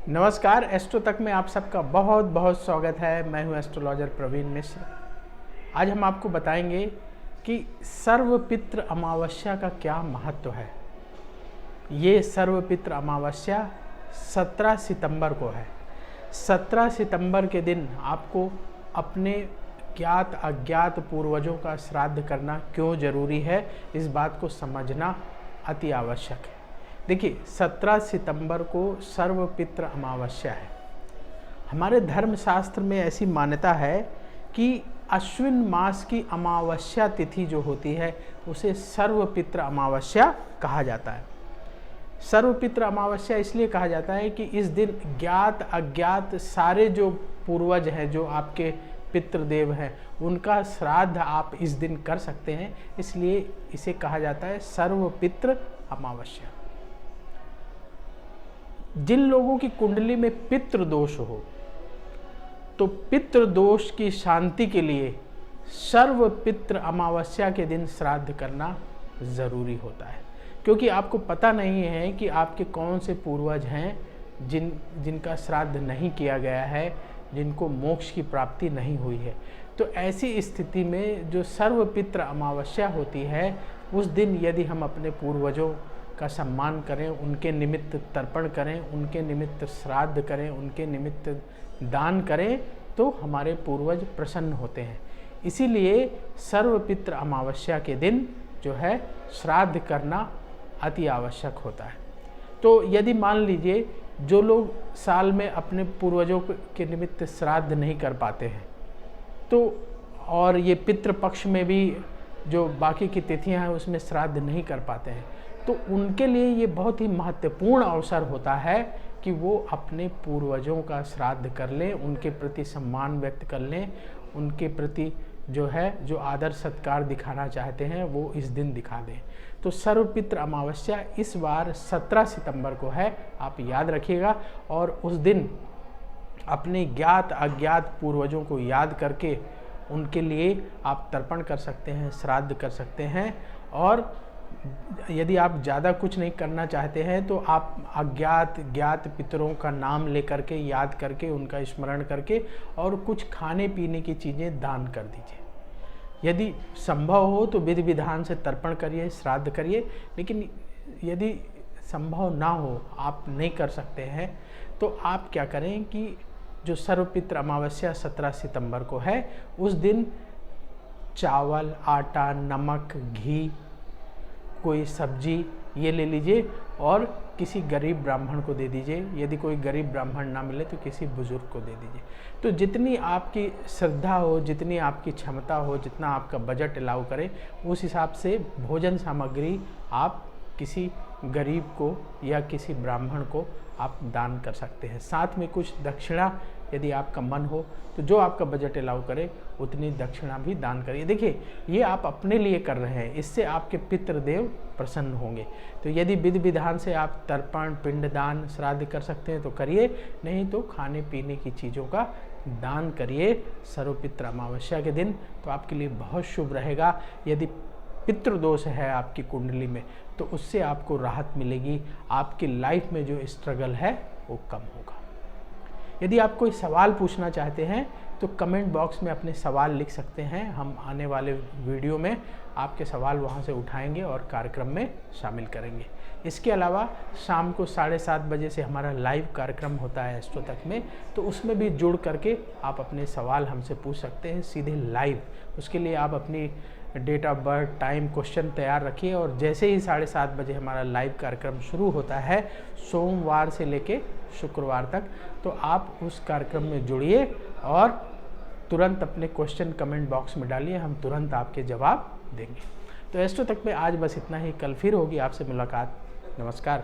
नमस्कार, एस्ट्रो तक में आप सबका बहुत बहुत स्वागत है। मैं हूं एस्ट्रोलॉजर प्रवीण मिश्र। आज हम आपको बताएंगे कि सर्वपित्र अमावस्या का क्या महत्व है। ये सर्वपित्र अमावस्या 17 सितंबर को है। 17 सितंबर के दिन आपको अपने ज्ञात अज्ञात पूर्वजों का श्राद्ध करना क्यों जरूरी है, इस बात को समझना अति आवश्यक है। देखिए, 17 सितंबर को सर्वपित्र अमावस्या है। हमारे धर्मशास्त्र में ऐसी मान्यता है कि अश्विन मास की अमावस्या तिथि जो होती है उसे सर्वपित्र अमावस्या कहा जाता है। सर्वपित्र अमावस्या इसलिए कहा जाता है कि इस दिन ज्ञात अज्ञात सारे जो पूर्वज हैं, जो आपके पितृदेव हैं, उनका श्राद्ध आप इस दिन कर सकते हैं, इसलिए इसे कहा जाता है सर्वपित्र अमावस्या। जिन लोगों की कुंडली में पितृ दोष हो, तो पितृ दोष की शांति के लिए सर्वपित्र अमावस्या के दिन श्राद्ध करना जरूरी होता है, क्योंकि आपको पता नहीं है कि आपके कौन से पूर्वज हैं जिनका श्राद्ध नहीं किया गया है, जिनको मोक्ष की प्राप्ति नहीं हुई है। तो ऐसी स्थिति में जो सर्वपित्र अमावस्या होती है, उस दिन यदि हम अपने पूर्वजों का सम्मान करें, उनके निमित्त तर्पण करें, उनके निमित्त श्राद्ध करें, उनके निमित्त दान करें, तो हमारे पूर्वज प्रसन्न होते हैं। इसीलिए सर्वपित्र अमावस्या के दिन जो है श्राद्ध करना अति आवश्यक होता है। तो यदि मान लीजिए जो लोग साल में अपने पूर्वजों के निमित्त श्राद्ध नहीं कर पाते हैं, तो और ये पितृपक्ष में भी जो बाकी की तिथियां हैं उसमें श्राद्ध नहीं कर पाते हैं, तो उनके लिए ये बहुत ही महत्वपूर्ण अवसर होता है कि वो अपने पूर्वजों का श्राद्ध कर लें, उनके प्रति सम्मान व्यक्त कर लें, उनके प्रति जो आदर सत्कार दिखाना चाहते हैं वो इस दिन दिखा दें। तो सर्वपित्र अमावस्या इस बार 17 सितंबर को है, आप याद रखिएगा। और उस दिन अपने ज्ञात अज्ञात पूर्वजों को याद करके उनके लिए आप तर्पण कर सकते हैं, श्राद्ध कर सकते हैं। और यदि आप ज़्यादा कुछ नहीं करना चाहते हैं तो आप अज्ञात ज्ञात पितरों का नाम लेकर के, याद करके, उनका स्मरण करके और कुछ खाने पीने की चीज़ें दान कर दीजिए। यदि संभव हो तो विधि विधान से तर्पण करिए, श्राद्ध करिए। लेकिन यदि संभव ना हो, आप नहीं कर सकते हैं, तो आप क्या करें कि जो सर्वपित्र अमावस्या 17 सितंबर को है, उस दिन चावल, आटा, नमक, घी, कोई सब्जी ये ले लीजिए और किसी गरीब ब्राह्मण को दे दीजिए। यदि कोई गरीब ब्राह्मण ना मिले तो किसी बुजुर्ग को दे दीजिए। तो जितनी आपकी श्रद्धा हो, जितनी आपकी क्षमता हो, जितना आपका बजट अलाउ करे, उस हिसाब से भोजन सामग्री आप किसी गरीब को या किसी ब्राह्मण को आप दान कर सकते हैं। साथ में कुछ दक्षिणा यदि आपका मन हो तो जो आपका बजट अलाउ करे उतनी दक्षिणा भी दान करिए। देखिए, ये आप अपने लिए कर रहे हैं, इससे आपके पितृदेव प्रसन्न होंगे। तो यदि विधि विधान से आप तर्पण, पिंडदान, श्राद्ध कर सकते हैं तो करिए, नहीं तो खाने पीने की चीज़ों का दान करिए सर्वपित्र अमावस्या के दिन, तो आपके लिए बहुत शुभ रहेगा। यदि पितृदोष है आपकी कुंडली में तो उससे आपको राहत मिलेगी, आपकी लाइफ में जो स्ट्रगल है वो कम होगा। यदि आप कोई सवाल पूछना चाहते हैं तो कमेंट बॉक्स में अपने सवाल लिख सकते हैं। हम आने वाले वीडियो में आपके सवाल वहां से उठाएंगे और कार्यक्रम में शामिल करेंगे। इसके अलावा शाम को 7:30 बजे से हमारा लाइव कार्यक्रम होता है एस्ट्रो तक में, तो उसमें भी जुड़ करके आप अपने सवाल हमसे पूछ सकते हैं सीधे लाइव। उसके लिए आप अपनी date of birth, time, question तैयार रखिए और जैसे ही 7:30 बजे हमारा लाइव कार्यक्रम शुरू होता है, सोमवार से लेके शुक्रवार तक, तो आप उस कार्यक्रम में जुड़िए और तुरंत अपने क्वेश्चन कमेंट बॉक्स में डालिए, हम तुरंत आपके जवाब देंगे। तो एस्ट्रो तक में आज बस इतना ही। कल फिर होगी आपसे मुलाकात। नमस्कार।